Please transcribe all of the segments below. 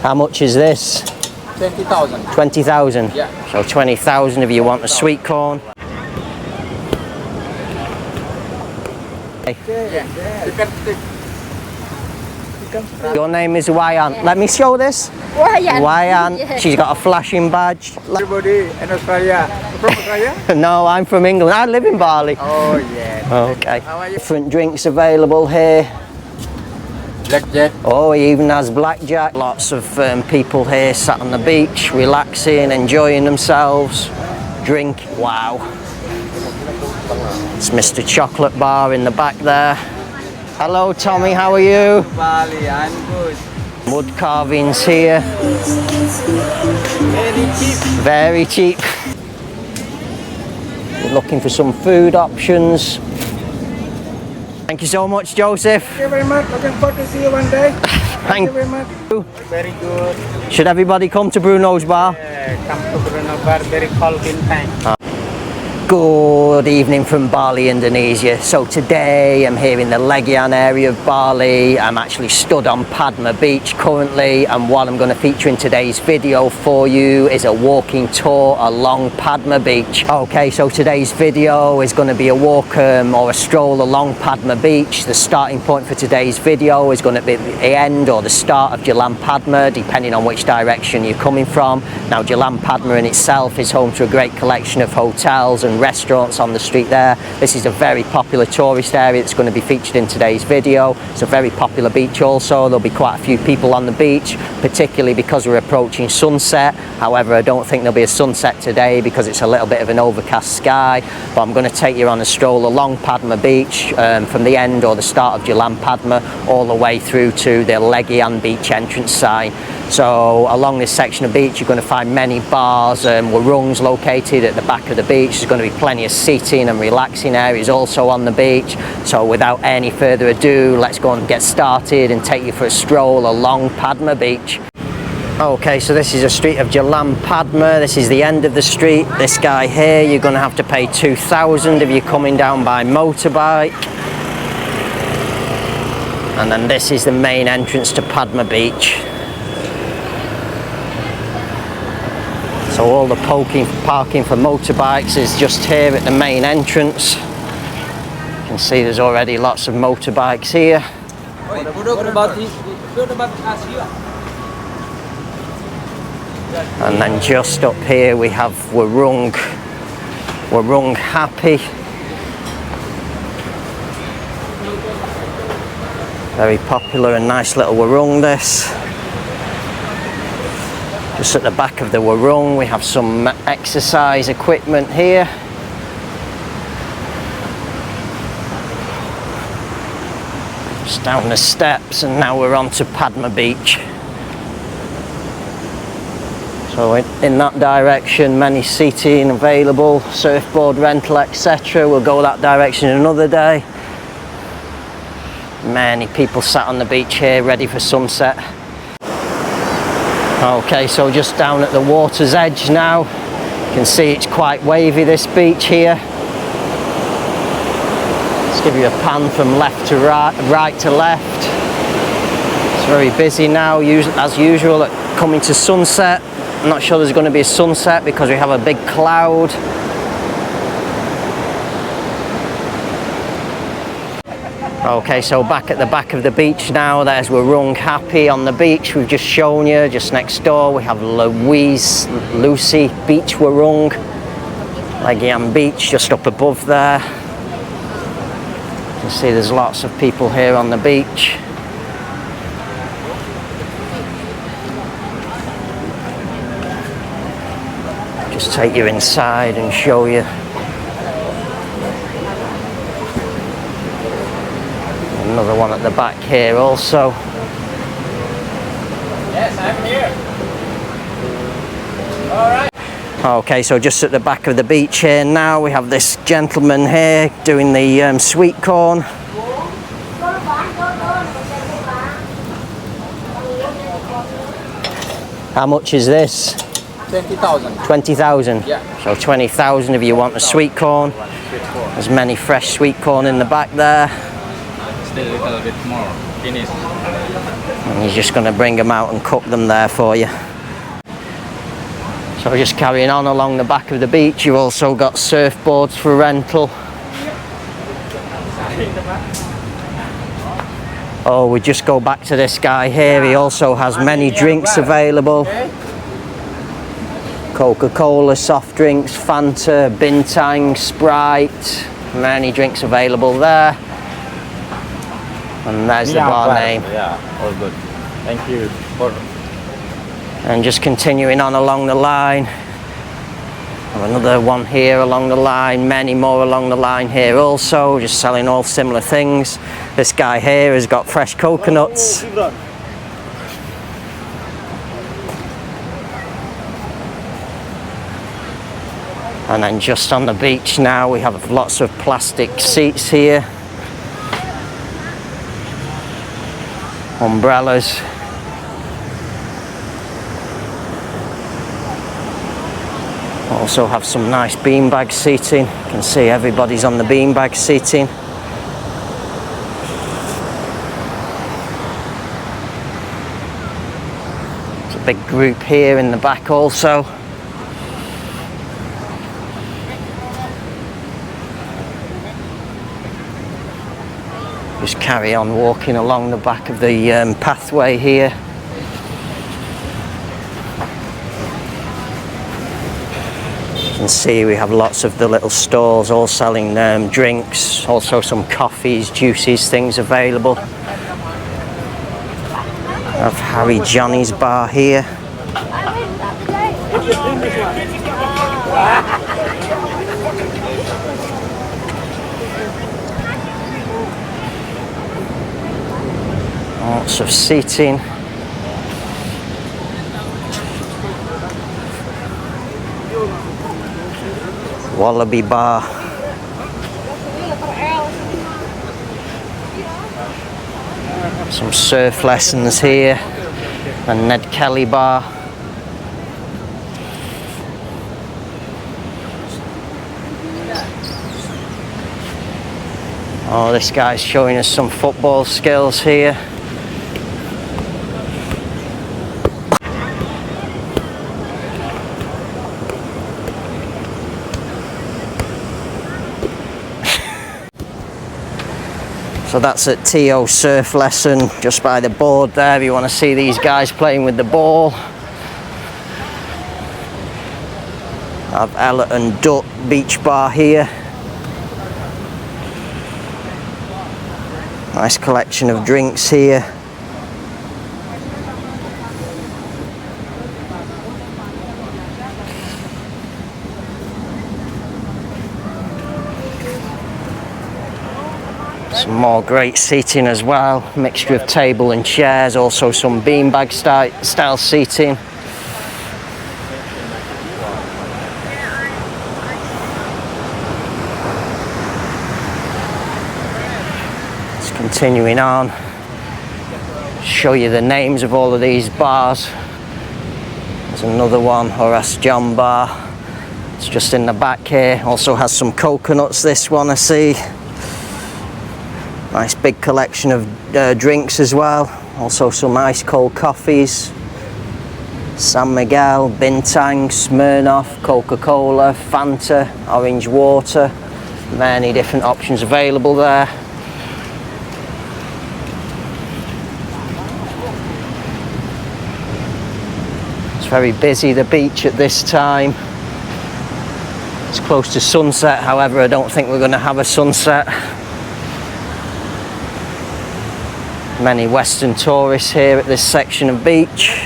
How much is this? 20,000. 20,000? Yeah. So 20,000 if you want the sweet corn. Yeah. You can take. Your name is Wayan. Let me show this. Wayan. Yeah. She's got a flashing badge. Everybody in Australia. From Australia? No, I'm from England. I live in Bali. Oh, yeah. Okay. How are you? Different drinks available here. Blackjack. Oh, he even has blackjack. Lots of people here sat on the beach, relaxing, enjoying themselves. Drink. Wow. It's Mr. Chocolate Bar in the back there. Hello, Tommy. How are you? Bali, I'm good. Wood carvings here. Very cheap. Very cheap. We're looking for some food options. Thank you so much, Joseph. Thank you very much. Looking forward to see you one day. Thank you very much. Very good. Should everybody come to Bruno's bar? Come to Bruno Bar, very cold in time. Good evening from Bali, Indonesia. So today I'm here in the Legian area of Bali. I'm actually stood on Padma Beach currently, and what I'm going to feature in today's video for you is a walking tour along Padma Beach. Okay, so today's video is going to be a walk or a stroll along Padma Beach. The starting point for today's video is going to be the end or the start of Legian Padma, depending on which direction you're coming from. Now, Legian Padma in itself is home to a great collection of hotels and restaurants on the street there. This is a very popular tourist area that's going to be featured in today's video. It's a very popular beach also. There'll be quite a few people on the beach, particularly because we're approaching sunset. However, I don't think there'll be a sunset today because it's a little bit of an overcast sky. But I'm going to take you on a stroll along Padma Beach from the end or the start of Legian Padma all the way through to the Legian beach entrance sign. So along this section of beach, you're going to find many bars and warungs located at the back of the beach. There's going to be plenty of seating and relaxing areas also on the beach. So without any further ado, let's go and get started and take you for a stroll along Padma Beach. Okay, so this is a street of Legian Padma. This is the end of the street. This guy here, you're going to have to pay 2,000 if you're coming down by motorbike. And then this is the main entrance to Padma Beach. So all the parking for motorbikes is just here at the main entrance. You can see there's already lots of motorbikes here. And then just up here we have Warung Happy. Very popular and nice little warung this. Just at the back of the warung we have some exercise equipment here. Just down the steps and now we're on to Padma Beach. So in that direction, many seating available, surfboard rental, etc. We'll go that direction another day. Many people sat on the beach here ready for sunset. Okay, so just down at the water's edge now. You can see it's quite wavy, this beach here. Let's give you a pan from left to right to left. It's very busy now, as usual, coming to sunset. I'm not sure there's going to be a sunset because we have a big cloud. Okay, so back at the back of the beach now, there's Warung Happy on the beach. We've just shown you, just next door we have Lucy Beach Warung, Legian Beach just up above there. You can see there's lots of people here on the beach. Just take you inside and show you. Another one at the back here also. Yes, I'm here. All right. Okay, so just at the back of the beach here now, we have this gentleman here doing the sweet corn. How much is this? 20,000. 20,000? Yeah. So 20,000 if you want the sweet corn. There's many fresh sweet corn in the back there. Still a little bit more. Finish. And he's just going to bring them out and cook them there for you. So just carrying on along the back of the beach, you've also got surfboards for rental. Oh, we just go back to this guy here. He also has many drinks available. Coca-Cola, soft drinks, Fanta, Bintang, Sprite. Many drinks available there. And there's the bar name. Yeah, all good. Thank you. And just continuing on along the line. Another one here along the line, many more along the line here also, just selling all similar things. This guy here has got fresh coconuts. And then just on the beach now, we have lots of plastic seats here. Umbrellas. Also have some nice beanbag seating. You can see everybody's on the beanbag seating. There's a big group here in the back also. Just carry on walking along the back of the pathway here. You can see we have lots of the little stalls all selling drinks, also some coffees, juices, things available. We have Harry Johnny's bar here. Lots of seating. Wallaby bar. Some surf lessons here. And Ned Kelly bar. Oh, this guy's showing us some football skills here. So that's at T.O. Surf Lesson, just by the board there, if you want to see these guys playing with the ball. I have Ella and Duck Beach Bar here. Nice collection of drinks here. Some more great seating as well, mixture of table and chairs, also some beanbag style seating. Just continuing on, show you the names of all of these bars. There's another one, Horace John Bar. It's just in the back here, also has some coconuts, this one I see. Nice big collection of drinks as well, also some ice cold coffees. San Miguel, Bintang, Smirnoff, Coca-Cola, Fanta, orange water. Many different options available there. It's very busy, the beach at this time. It's close to sunset, however I don't think we're going to have a sunset. Many Western tourists here at this section of beach.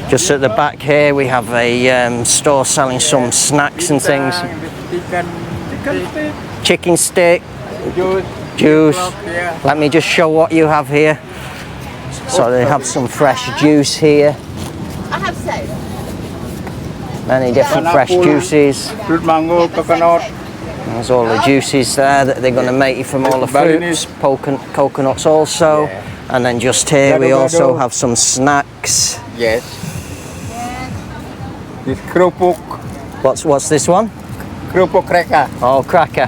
Just at the back here we have a store selling some snacks and things. Chicken stick, juice. Let me just show what you have here. So they have some fresh juice here. I have soda. Many different fresh juices. Fruit mango, coconut. There's all the juices there that they're going to make you from all the fruits, coconuts also. And then just here we also have some snacks. Yes. This kerupuk. What's this one? Kerupuk cracker. Oh, cracker.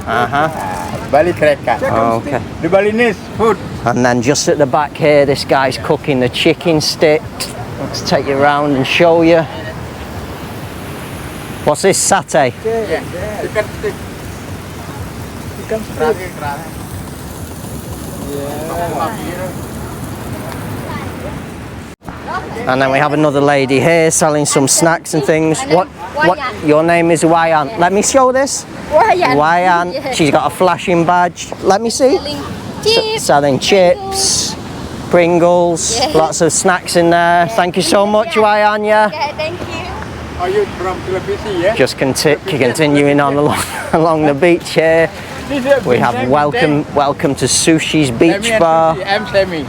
Bali cracker. Okay. The Balinese food. And then just at the back here, this guy's cooking the chicken stick. Let's take you around and show you. What's this, satay? Yeah, chicken stick. Chicken stick. And then we have another lady here selling some snacks and things. What? Your name is Wayan. Let me show this. Wayan. Yeah. She's got a flashing badge. Let me see. Chips. Selling chips, Pringles, Yeah. lots of snacks in there. Thank you so much, Wayan. Yeah. Okay, thank you. Are you from Philippines? Yeah. Just continuing on along the beach here. We have welcome to Sushi's Beach Bar. I'm Sammy.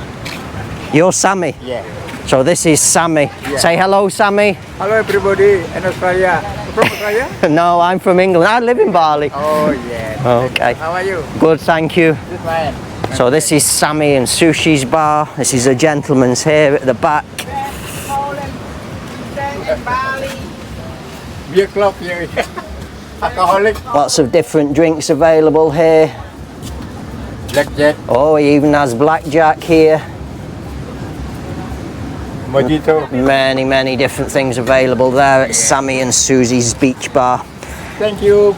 You're Sammy. Yeah. So this is Sammy. Say hello, Sammy. Hello everybody in Australia. From Australia? No, I'm from England. I live in Bali. Oh yeah. Okay. How are you? Good, thank you. This fine. So this is Sammy and Sushi's bar. This is a gentleman's here at the back. Beer club here. Alcoholic. Lots of different drinks available here. Blackjack. Oh, he even has blackjack here. Mojito. Many different things available there at Sammy and Susie's Beach Bar. Thank you.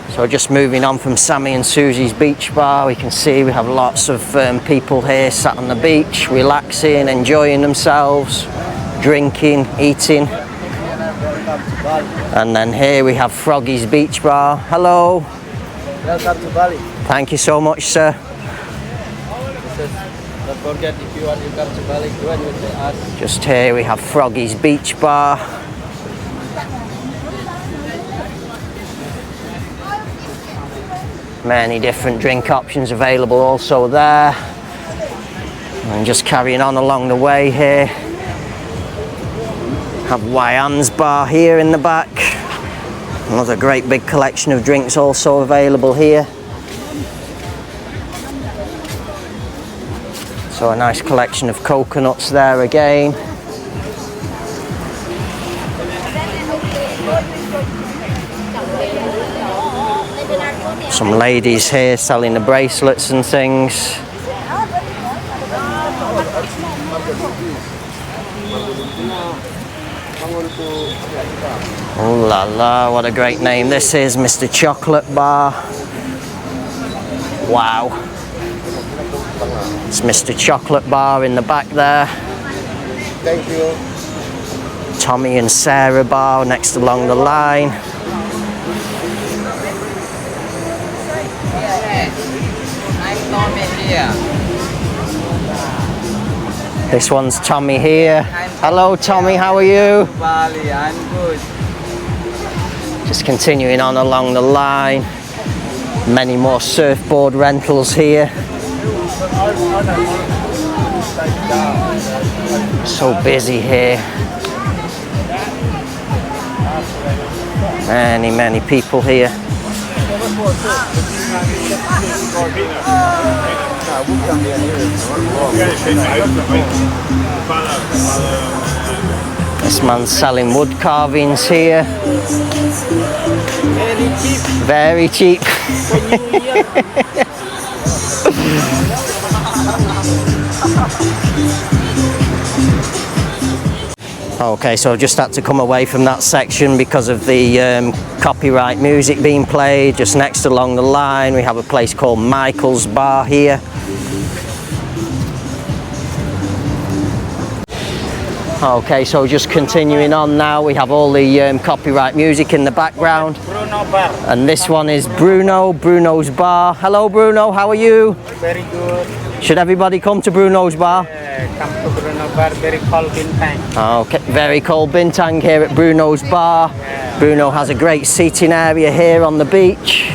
So just moving on from Sammy and Susie's Beach Bar, we can see we have lots of people here sat on the beach, relaxing, enjoying themselves, drinking, eating. And then here we have Froggy's Beach Bar. Hello. Welcome to Bali. Thank you so much, sir. Don't forget, if you want to come to Bali, go and visit us. Just here we have Froggy's Beach Bar. Many different drink options available also there. And just carrying on along the way here. Have Wayan's bar here in the back. Another great big collection of drinks also available here. So a nice collection of coconuts there again. Some ladies here selling the bracelets and things. Oh la la, what a great name this is, Mr. Chocolate Bar. Wow. It's Mr. Chocolate Bar in the back there. Thank you. Tommy and Sarah Bar next along the line. I'm Tommy here. This one's Tommy here. Hello Tommy, how are you? Bali, I'm good. Just continuing on along the line. Many more surfboard rentals here. So busy here. Many people here. This man's selling wood carvings here. Very cheap. Okay, so I've just had to come away from that section because of the copyright music being played. Just next along the line we have a place called Michael's Bar here. Okay, so just continuing on now, we have all the copyright music in the background. Bruno bar. And this one is Bruno's Bar. Hello Bruno, how are you? Very good. Should everybody come to Bruno's Bar? Come to Bruno bar. Very cold bintang. Okay, very cold bintang here at Bruno's Bar. Bruno has a great seating area here on the beach.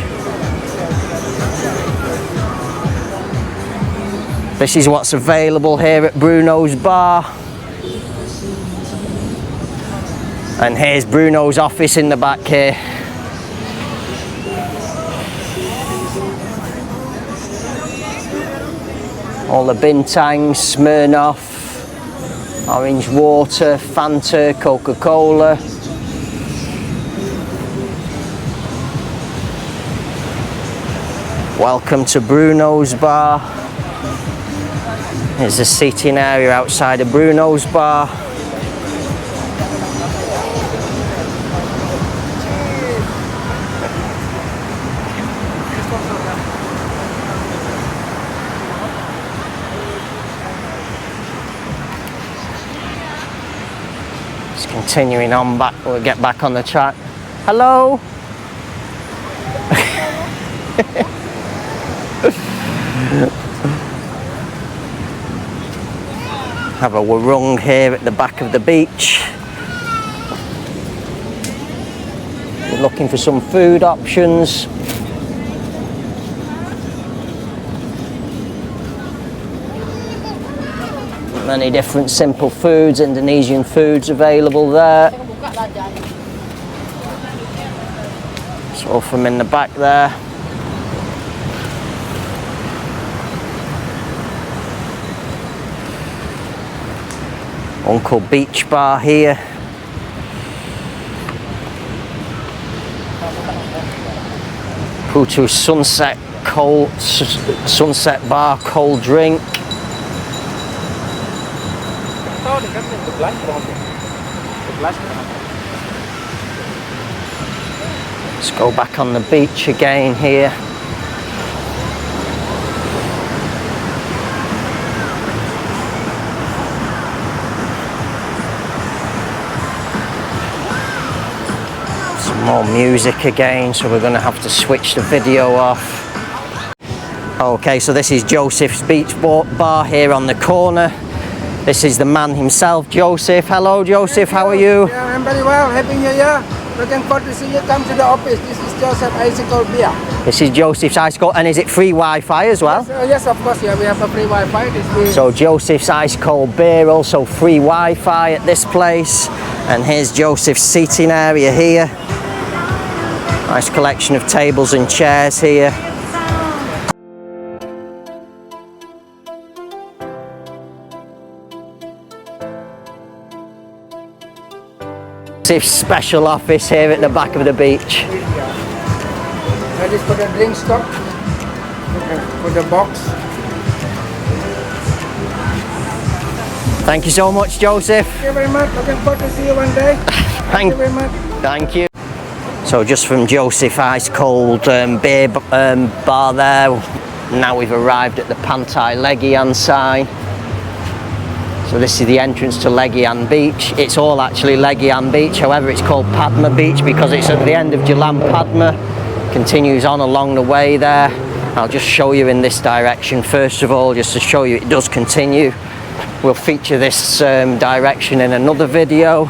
This is what's available here at Bruno's Bar. And here's Bruno's office in the back here. All the bintangs, Smirnoff, orange water, Fanta, Coca-Cola. Welcome to Bruno's Bar. There's a seating area outside of Bruno's bar. Just continuing on back, we'll get back on the track. Hello. Have a warung here at the back of the beach. We're looking for some food options. Many different simple foods, Indonesian foods available there. So from in the back there. Uncle Beach Bar here. Putu Sunset Bar cold drink. Let's go back on the beach again here. Some more music again, so we're going to have to switch the video off. Okay, so this is Joseph's Beach Bar here on the corner. This is the man himself, Joseph. Hello, Joseph. How are you? Yeah, I'm very well. Happy New Year. Looking forward to see you come to the office. This is Joseph Icicle Beer. This is Joseph's Ice Cold, and is it free Wi-Fi as well? Yes, of course. Yeah, we have a free Wi-Fi. So Joseph's Ice Cold Beer, also free Wi-Fi at this place. And here's Joseph's seating area here. Nice collection of tables and chairs here. Joseph's special office here at the back of the beach. That is for the drink stock. For the box. Thank you so much, Joseph. Thank you very much. Looking forward to see you one day. Thank you very much. Thank you. So just from Joseph Ice Cold beer bar there, now we've arrived at the Pantai Legian sign. So this is the entrance to Legian Beach. It's all actually Legian Beach, however it's called Padma Beach because it's at the end of Legian Padma. Continues on along the way there. I'll just show you in this direction first of all, just to show you it does continue. We'll feature this direction in another video.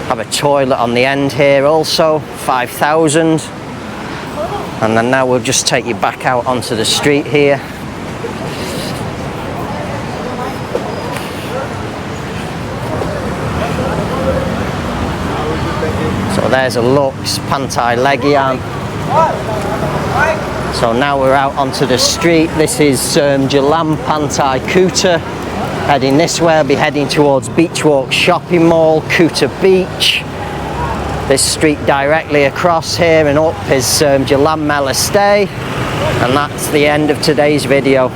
Have a toilet on the end here also, 5,000. And then now we'll just take you back out onto the street here. So there's a look, Pantai Legian. So now we're out onto the street. This is Jalan Pantai Kuta. Heading this way, I'll be heading towards Beachwalk Shopping Mall, Kuta Beach. This street directly across here and up is Jalan Malastay, and that's the end of today's video.